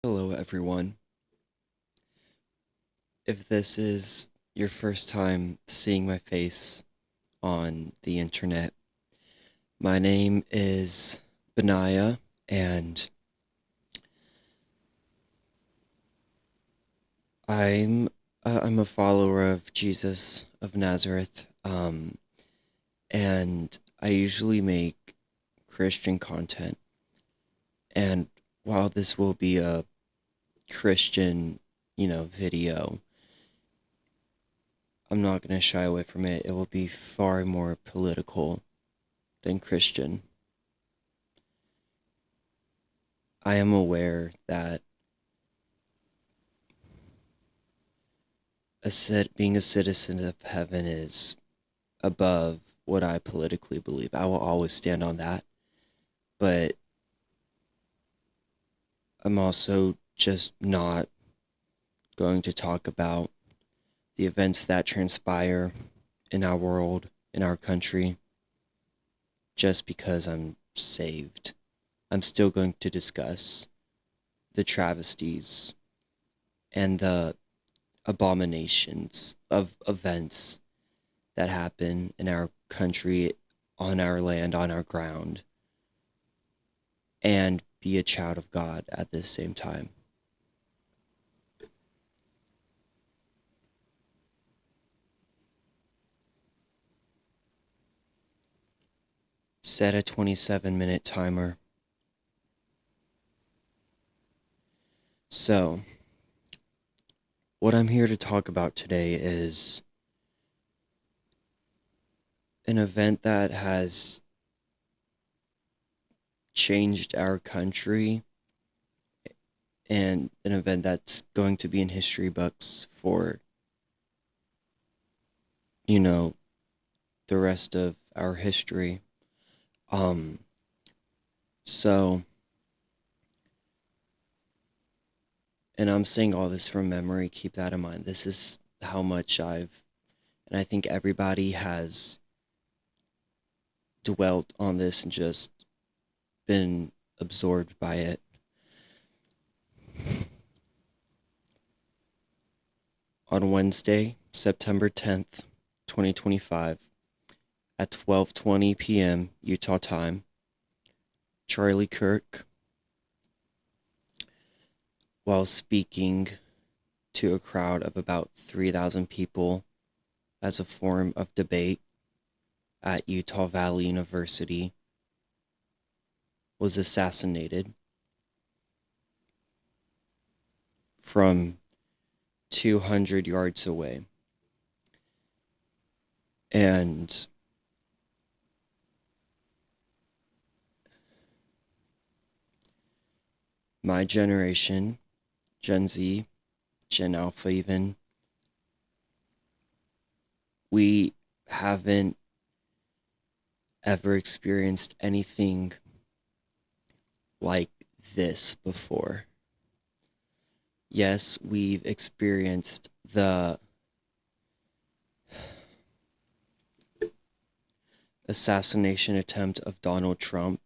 Hello, everyone. If this is your first time seeing my face on the internet, my name is Benaiah, and I'm I'm a follower of Jesus of Nazareth. And I usually make Christian content. And while this will be a Christian, video, I'm not going to shy away from it. It will be far more political than Christian. I am aware that being a citizen of heaven is above what I politically believe. I will always stand on that. But I'm also just not going to talk about the events that transpire in our world, in our country, just because I'm saved. I'm still going to discuss the travesties and the abominations of events that happen in our country, on our land, on our ground, and be a child of God at the same time. Set a 27-minute timer. So, what I'm here to talk about today is an event that has changed our country and an event that's going to be in history books for, you know, the rest of our history. Um, so, and I'm saying all this from memory, keep that in mind. This is how much and I think everybody has dwelt on this and just been absorbed by it. On Wednesday, September 10th, 2025, at 12:20 p.m. Utah time, Charlie Kirk, while speaking to a crowd of about 3,000 people as a form of debate at Utah Valley University, was assassinated from 200 yards away. And my generation, Gen Z, Gen Alpha even, we haven't ever experienced anything like this before. Yes, we've experienced the assassination attempt of Donald Trump,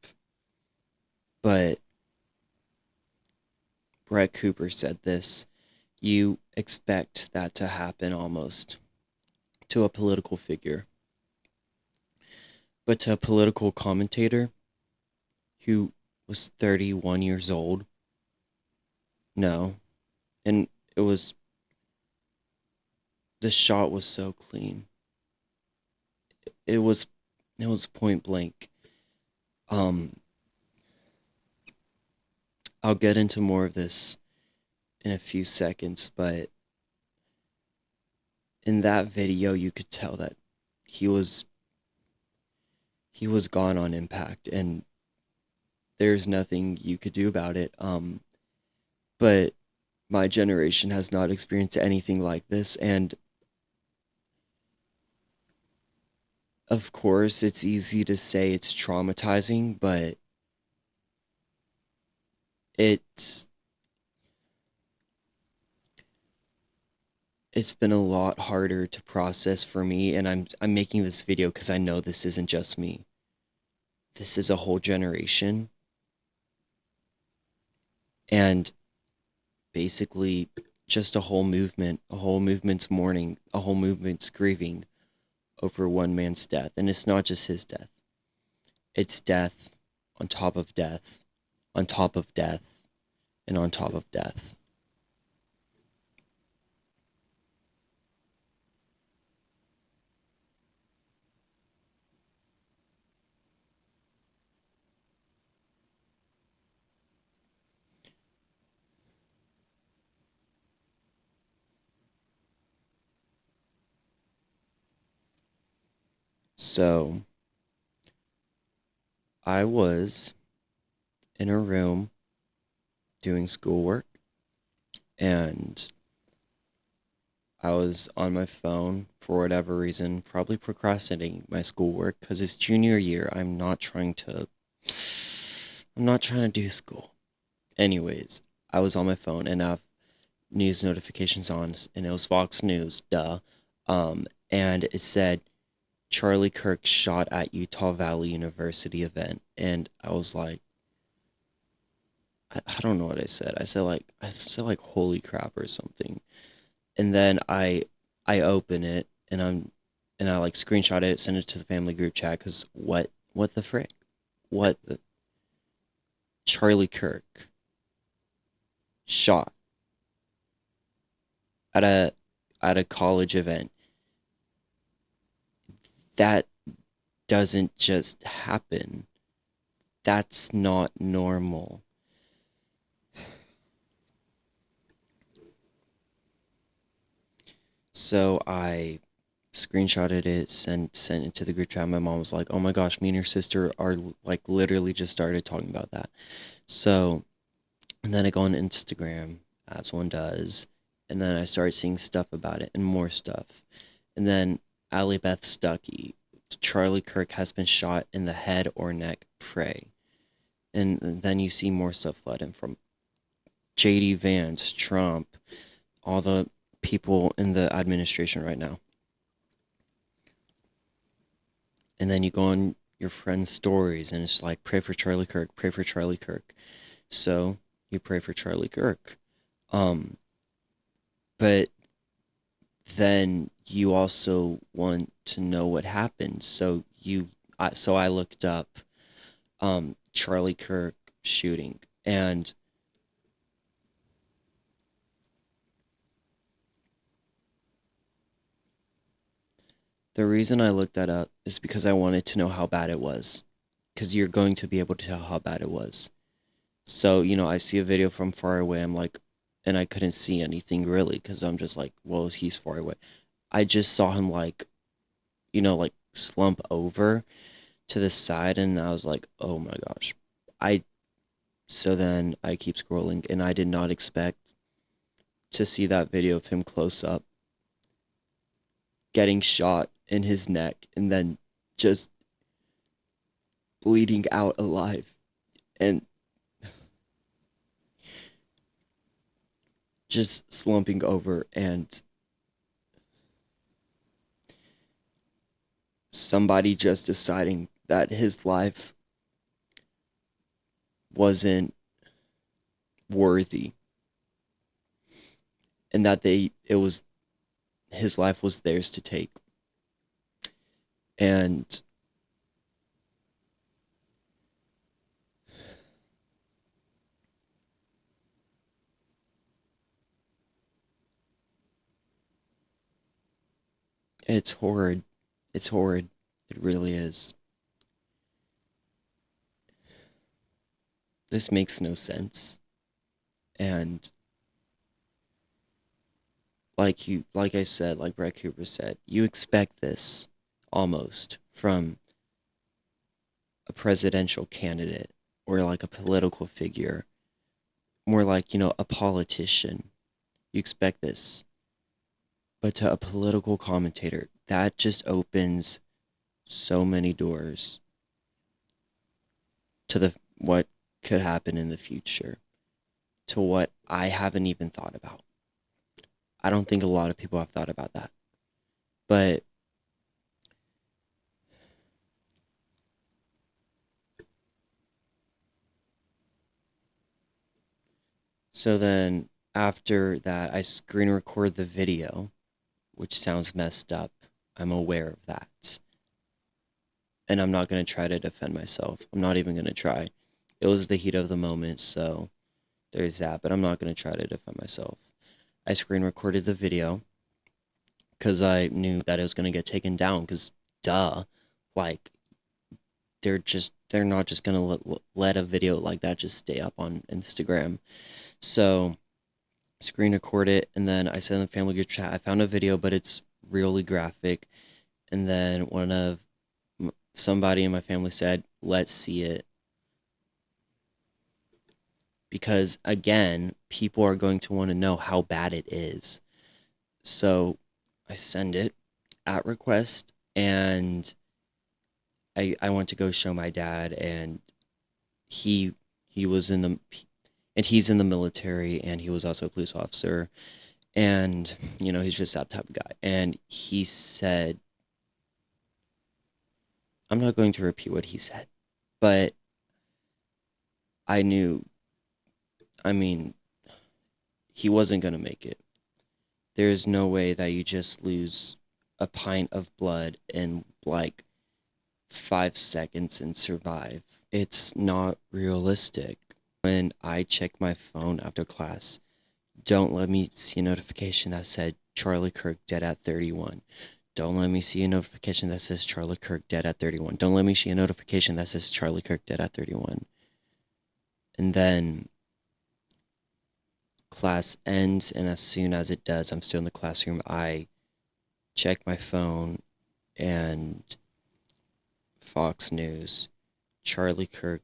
but Brett Cooper said this: you expect that to happen almost to a political figure. But to a political commentator who was 31 years old, no. And it was, the shot was so clean. It was, it was point blank. Um, I'll get into more of this in a few seconds, but in that video, you could tell that he was he was gone on impact, and there's nothing you could do about it. But my generation has not experienced anything like this, and of course, it's easy to say it's traumatizing, but it's it's been a lot harder to process for me, and I'm making this video because I know this isn't just me. This is a whole generation, and basically just a whole movement's mourning, a whole movement's grieving over one man's death. And it's not just his death, it's death on top of death, on top of death, and on top of death. So I was in a room doing schoolwork, and I was on my phone for whatever reason, probably procrastinating my schoolwork because it's junior year. I'm not trying to do school. Anyways, I was on my phone and I have news notifications on, and it was Fox News, duh. And it said Charlie Kirk shot at Utah Valley University event, and I was like, I don't know what I said. I said like holy crap or something. And then I open it and I like screenshot it, send it to the family group chat because what the frick? What the Charlie Kirk shot at a college event. That doesn't just happen. That's not normal. So I screenshotted it, sent it to the group chat. My mom was like, "Oh my gosh, me and your sister are like literally just started talking about that." So, and then I go on Instagram, as one does, and then I start seeing stuff about it and more stuff. And then Allie Beth Stuckey, Charlie Kirk has been shot in the head or neck, pray. And then you see more stuff flood in from JD Vance, Trump, all the people in the administration right now. And then you go on your friends' stories and it's like, pray for Charlie Kirk, pray for Charlie Kirk. So you pray for Charlie Kirk. Um, but then you also want to know what happened. So I looked up Charlie Kirk shooting, and the reason I looked that up is because I wanted to know how bad it was. Because you're going to be able to tell how bad it was. So, I see a video from far away. I'm like, and I couldn't see anything really because I'm just like, well, he's far away. I just saw him like, like slump over to the side, and I was like, oh my gosh. I So then I keep scrolling, and I did not expect to see that video of him close up getting shot in his neck and then just bleeding out alive and just slumping over, and somebody just deciding that his life wasn't worthy, and that it was his life was theirs to take. And it's horrid. It's horrid. It really is. This makes no sense. And like I said, like Brett Cooper said, you expect this almost from a presidential candidate or like a political figure, more like, a politician. You expect this. But to a political commentator, that just opens so many doors to the what could happen in the future, to what I haven't even thought about. I don't think a lot of people have thought about that. But so then After that, I screen record the video, which sounds messed up. I'm aware of that. And I'm not going to try to defend myself. I'm not even going to try. It was the heat of the moment, so there's that, but I'm not going to try to defend myself. I screen recorded the video because I knew that it was going to get taken down because duh, like they're not just going to let a video like that just stay up on Instagram. So screen record it, and then I said in the family group chat, I found a video, but it's really graphic. And then somebody in my family said, let's see it. Because again, people are going to want to know how bad it is. So I send it at request, and I went to go show my dad, and he he was in the and he's in the military, and he was also a police officer, and he's just that type of guy. And he said, I'm not going to repeat what he said, but I knew, I mean, he wasn't going to make it. There's no way that you just lose a pint of blood in like 5 seconds and survive. It's not realistic. When I check my phone after class, don't let me see a notification that said Charlie Kirk dead at 31. Don't let me see a notification that says Charlie Kirk dead at 31. Don't let me see a notification that says Charlie Kirk dead at 31. And then class ends, and as soon as it does, I'm still in the classroom. I check my phone, and Fox News, Charlie Kirk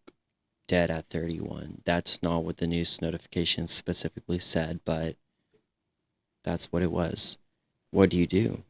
dead at 31. That's not what the news notification specifically said, but that's what it was. What do you do?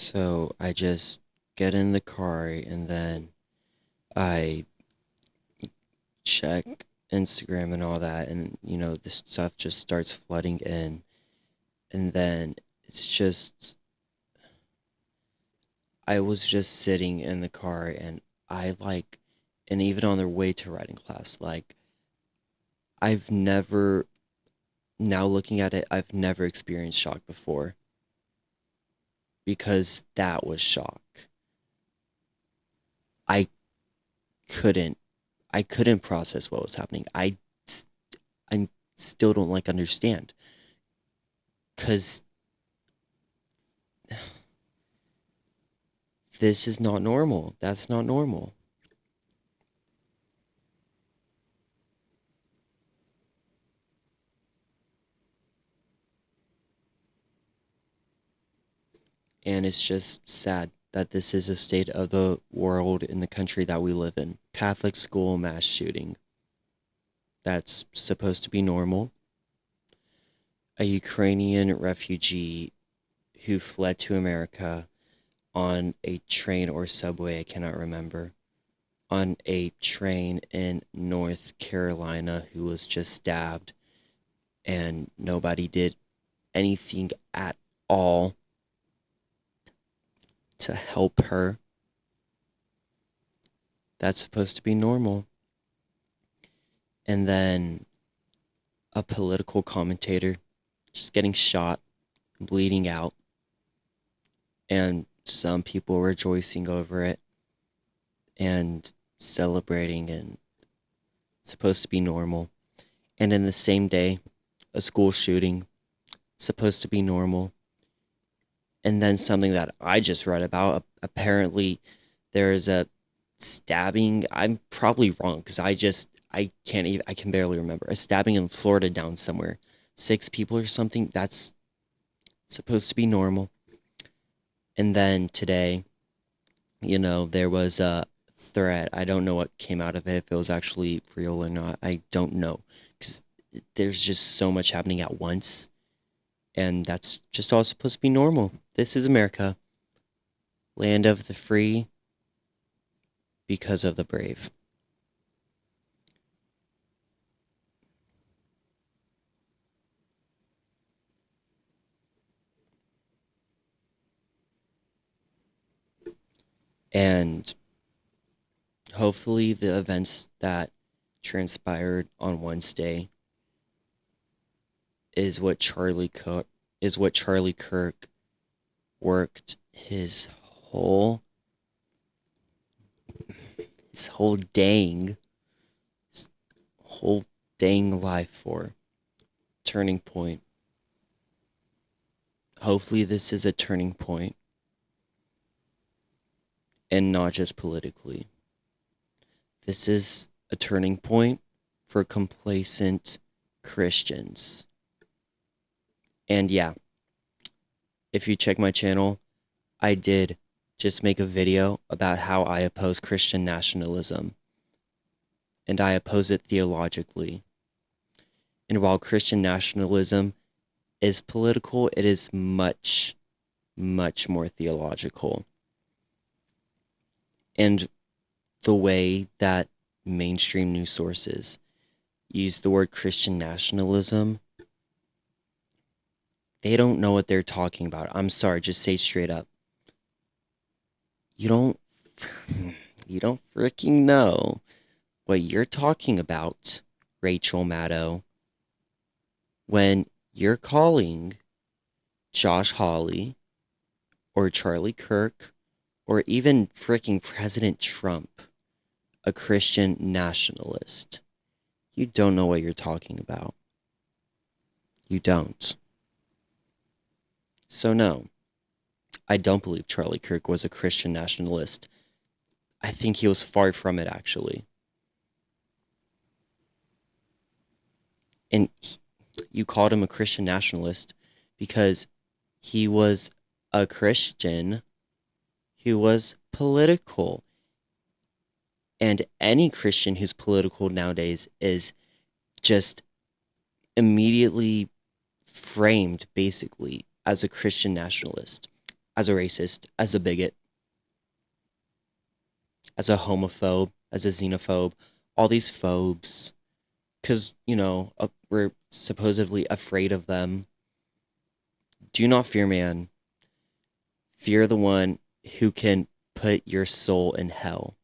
So I just get in the car, and then I check Instagram and all that, and this stuff just starts flooding in. And then it's just, I was just sitting in the car, and I like, and even on their way to writing class, like, I've never, now looking at it, I've never experienced shock before, because that was shock. I couldn't, I couldn't process what was happening. I still don't like understand, because this is not normal. That's not normal. And it's just sad that this is a state of the world in the country that we live in. Catholic school mass shooting. That's supposed to be normal. A Ukrainian refugee who fled to America on a train or subway, I cannot remember, on a train in North Carolina, who was just stabbed, and nobody did anything at all to help her. That's supposed to be normal. And then a political commentator just getting shot, bleeding out, and some people rejoicing over it and celebrating, and it's supposed to be normal. And in the same day, a school shooting, supposed to be normal. And then something that I just read about, apparently there is a stabbing. I'm probably wrong, because I can't even, I can barely remember. A stabbing in Florida down somewhere. 6 people or something. That's supposed to be normal. And then today, there was a threat. I don't know what came out of it, if it was actually real or not. I don't know. Because there's just so much happening at once. And that's just all supposed to be normal. This is America, land of the free because of the brave. And hopefully the events that transpired on Wednesday is what Charlie Kirk worked his whole dang life for. Turning point. Hopefully this is a turning point, and not just politically. This is a turning point for complacent Christians. And yeah, if you check my channel, I did just make a video about how I oppose Christian nationalism. And I oppose it theologically. And while Christian nationalism is political, it is much, much more theological. And the way that mainstream news sources use the word Christian nationalism, they don't know what they're talking about. I'm sorry, just say straight up. You don't freaking know what you're talking about, Rachel Maddow, when you're calling Josh Hawley or Charlie Kirk or even freaking President Trump a Christian nationalist. You don't know what you're talking about. You don't. So no, I don't believe Charlie Kirk was a Christian nationalist. I think he was far from it, actually. And you called him a Christian nationalist because he was a Christian who was political. And any Christian who's political nowadays is just immediately framed, basically, as a Christian nationalist, as a racist, as a bigot, as a homophobe, as a xenophobe, all these phobes. Because, we're supposedly afraid of them. Do not fear man. Fear the one who can put your soul in hell.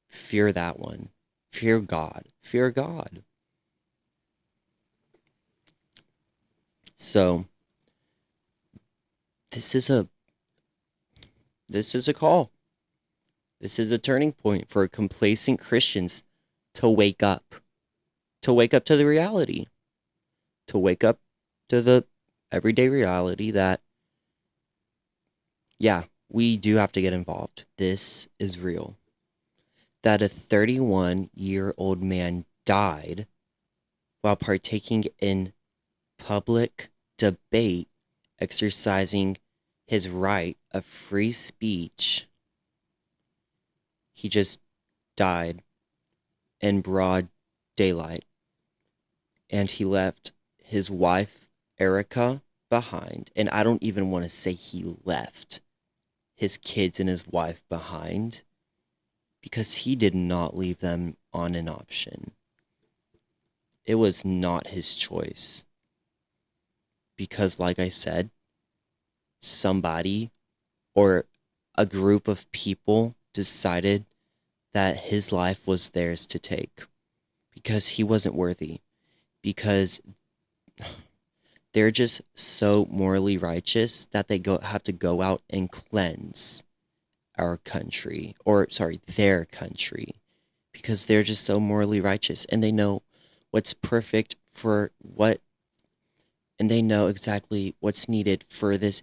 Fear that one. Fear God. Fear God. So, this is a call. This is a turning point for complacent Christians to wake up. To wake up to the reality. To wake up to the everyday reality that, yeah, we do have to get involved. This is real. That a 31-year-old man died while partaking in public debate, exercising his right of free speech. He just died in broad daylight. And he left his wife, Erica, behind. And I don't even want to say he left his kids and his wife behind, because he did not leave them on an option. It was not his choice. Because, like I said, somebody or a group of people decided that his life was theirs to take. Because he wasn't worthy. Because they're just so morally righteous that they have to go out and cleanse our country, or sorry, their country, because they're just so morally righteous and they know what's perfect for what, and they know exactly what's needed for this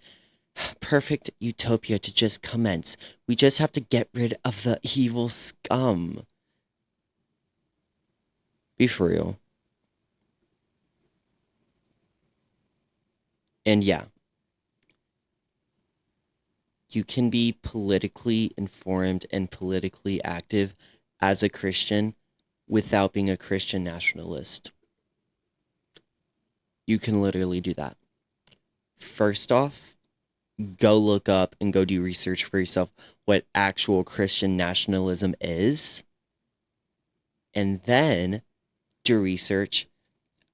perfect utopia to just commence. We just have to get rid of the evil scum. Be for real. And yeah, You can be politically informed and politically active as a Christian without being a Christian nationalist. You can literally do that. First off, go look up and go do research for yourself what actual Christian nationalism is, and then do research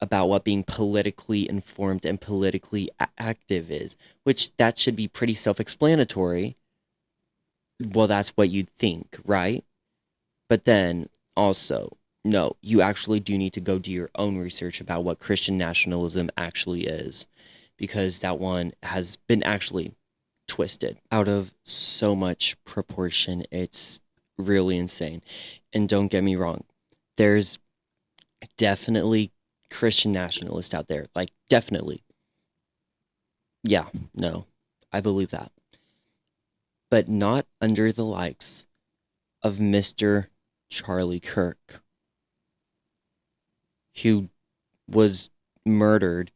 about what being politically informed and politically active is, which that should be pretty self-explanatory. Well, that's what you'd think, right? But then also, no, you actually do need to go do your own research about what Christian nationalism actually is, because that one has been actually twisted out of so much proportion. It's really insane. And don't get me wrong, there's definitely Christian nationalists out there. Like, definitely. Yeah, no, I believe that. But not under the likes of Mr. Charlie Kirk, who was murdered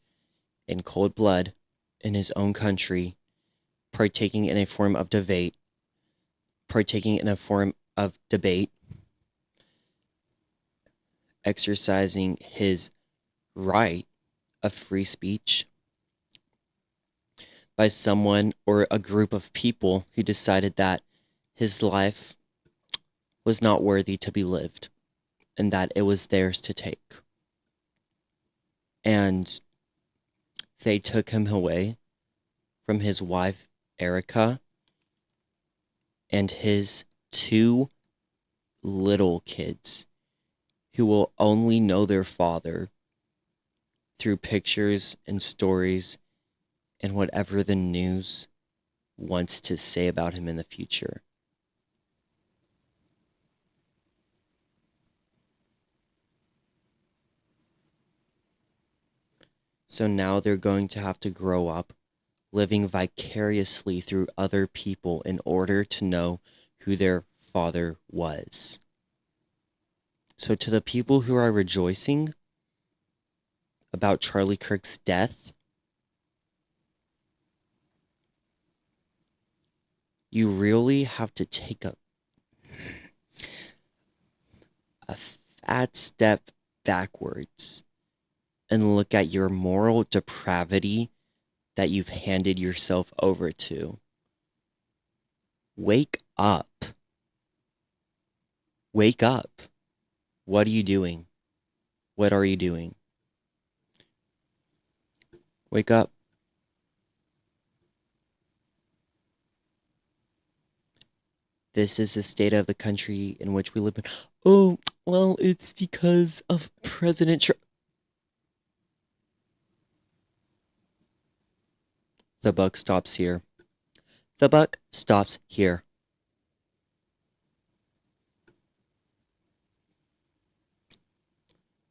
in cold blood in his own country, partaking in a form of debate, exercising his right of free speech by someone or a group of people who decided that his life was not worthy to be lived and that it was theirs to take. And they took him away from his wife, Erica, and his two little kids who will only know their father through pictures and stories and whatever the news wants to say about him in the future. So now they're going to have to grow up living vicariously through other people in order to know who their father was. So to the people who are rejoicing about Charlie Kirk's death, you really have to take a fat step backwards and look at your moral depravity that you've handed yourself over to. Wake up. Wake up. What are you doing? What are you doing? Wake up. This is the state of the country in which we live in. Oh, well, it's because of President Trump. The buck stops here. The buck stops here.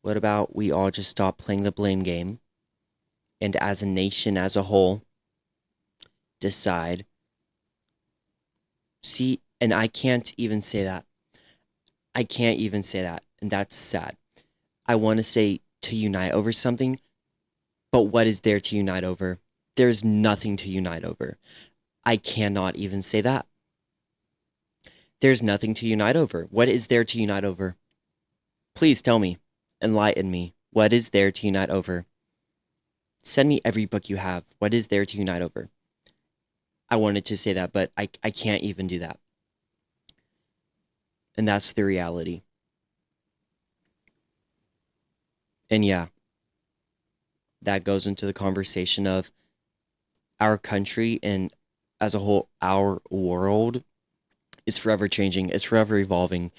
What about we all just stop playing the blame game and as a nation as a whole decide? See, and I can't even say that. I can't even say that, and that's sad. I want to say to unite over something, but what is there to unite over? There's nothing to unite over. I cannot even say that. There's nothing to unite over. What is there to unite over? Please tell me. Enlighten me. What is there to unite over? Send me every book you have. What is there to unite over? I wanted to say that, but I can't even do that. And that's the reality. And yeah, that goes into the conversation of our country and as a whole, our world is forever changing. It's forever evolving.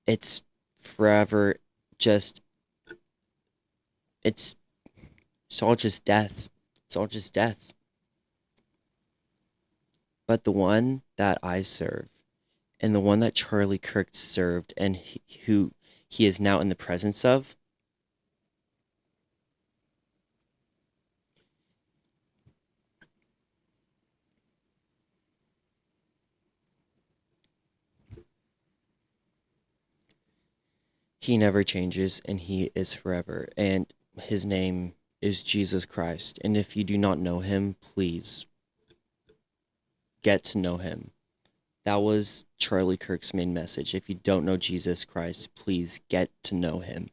It's forever just, it's all just death. It's all just death. But the one that I serve and the one that Charlie Kirk served and who he is now in the presence of, he never changes and he is forever. And his name is Jesus Christ. And if you do not know him, please get to know him. That was Charlie Kirk's main message. If you don't know Jesus Christ, please get to know him.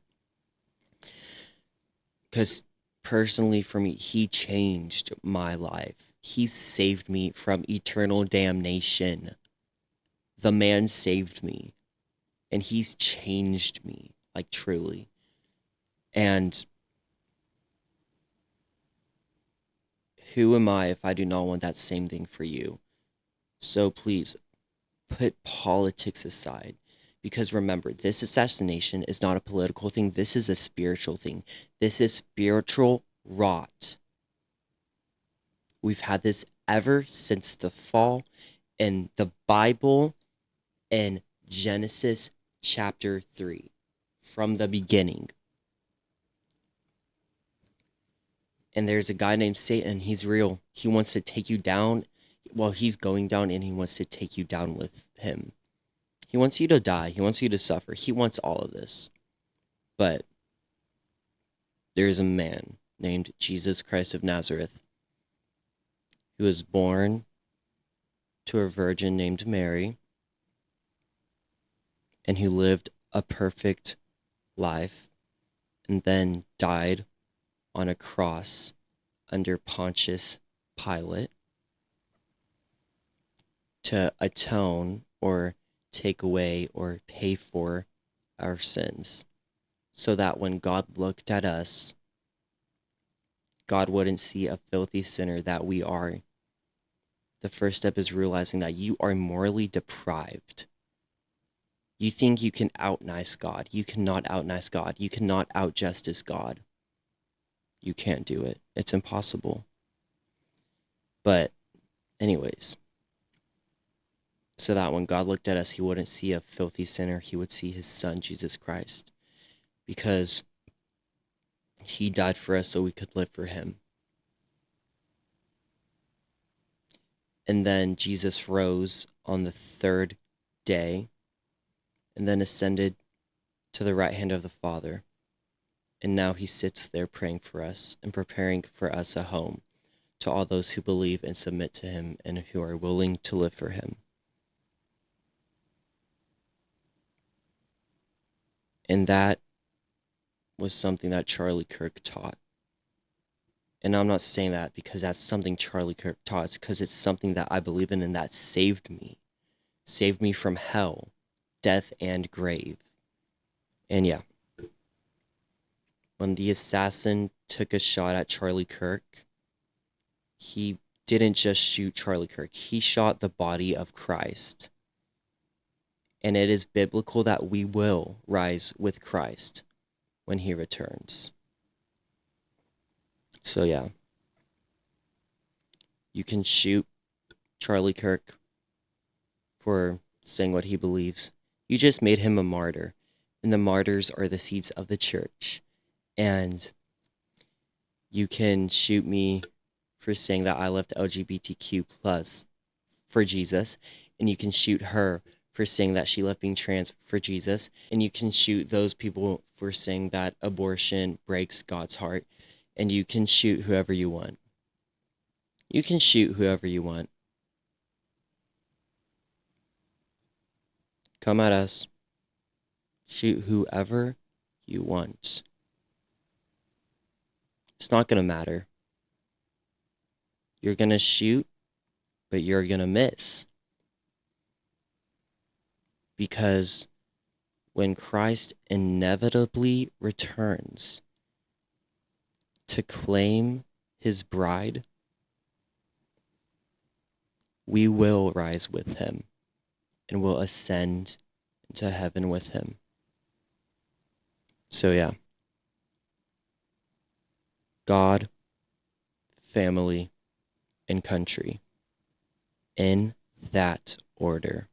Because personally, for me, he changed my life. He saved me from eternal damnation. The man saved me, and he's changed me, like truly. And who am I if I do not want that same thing for you? So please put politics aside. Because remember, this assassination is not a political thing. This is a spiritual thing. This is spiritual rot. We've had this ever since the fall in the Bible in Genesis chapter 3. From the beginning. And there's a guy named Satan. He's real. He wants to take you down. Well, he's going down, and he wants to take you down with him. He wants you to die. He wants you to suffer. He wants all of this. But there's a man named Jesus Christ of Nazareth who was born to a virgin named Mary and who lived a perfect life and then died on a cross under Pontius Pilate to atone or take away or pay for our sins, so that when God looked at us, God wouldn't see a filthy sinner that we are. The first step is realizing that you are morally deprived. You think you can out-nice God. You cannot out-nice God. You cannot out-justice God. You can't do it. It's impossible. But anyways, so that when God looked at us, he wouldn't see a filthy sinner. He would see his son, Jesus Christ, because he died for us so we could live for him. And then Jesus rose on the third day and then ascended to the right hand of the Father. And now he sits there praying for us and preparing for us a home to all those who believe and submit to him and who are willing to live for him. And that was something that Charlie Kirk taught. And I'm not saying that because that's something Charlie Kirk taught. It's because it's something that I believe in and that saved me. Saved me from hell, death, and grave. And yeah. When the assassin took a shot at Charlie Kirk, he didn't just shoot Charlie Kirk. He shot the body of Christ. And it is biblical that we will rise with Christ when he returns. So yeah. You can shoot Charlie Kirk for saying what he believes. You just made him a martyr. And the martyrs are the seeds of the church. And you can shoot me for saying that I left LGBTQ plus for Jesus. And you can shoot her for saying that she left being trans for Jesus. And you can shoot those people for saying that abortion breaks God's heart. And you can shoot whoever you want. You can shoot whoever you want. Come at us. Shoot whoever you want. It's not going to matter. You're going to shoot, but you're going to miss. Because when Christ inevitably returns to claim his bride, we will rise with him and will ascend into heaven with him. So yeah. God, family, and country. In that order.